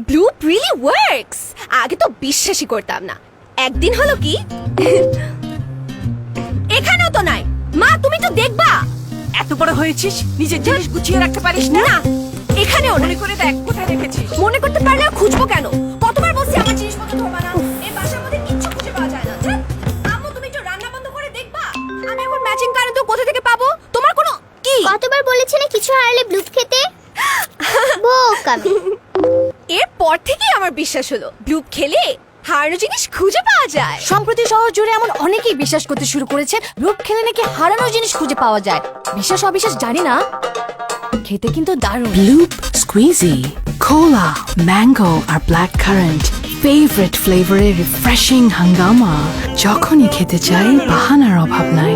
ব্লুপ really works. আগে তো বিশ্বাসই করতাম না। একদিন হলো কি, এখানেও তো নাই। মা তুমি তো দেখবা। এত বড় হয়েছিস, নিজের জিনিস গুছিয়ে রাখতে পারিস না? না, এখানেও মনে নাই। করে দেখ কোথায় রেখেছিস। মনে করতে পারলে আর খুঁজবো কেন? কতবার বলছি আমার জিনিসপত্র ধরবা না। এই বাসার মধ্যে কিচ্ছু খুঁজে পাওয়া যায় না। ধ্যাৎ। আম্মু তুমি একটু রান্না বন্ধ করে দেখবা। আমি এখন ম্যাচিং কারেন্ট তো কোথা থেকে পাবো? তোমার কোনো কি? কতবার বলেছি না কিছু হারালে ব্লুপ খেতে? বোকামি। এরপর থেকেই আমার বিশ্বাস হলো ব্লুপ খেলে হারানো জিনিস খুঁজে পাওয়া যায়। সম্প্রতি শহর জুড়ে এমন অনেকেই বিশ্বাস করতে শুরু করেছে ব্লুপ খেলে নাকি হারানো জিনিস খুঁজে পাওয়া যায়। বিশ্বাস অবিশ্বাস জানি না, খেতে কিন্তু দারুণ। Bloop Squeezy, Cola, Mango আর Blackcurrant favorite flavor রিফ্রেশিং হাঙ্গামা। যখনই খেতে চাই বাহানার অভাব নাই।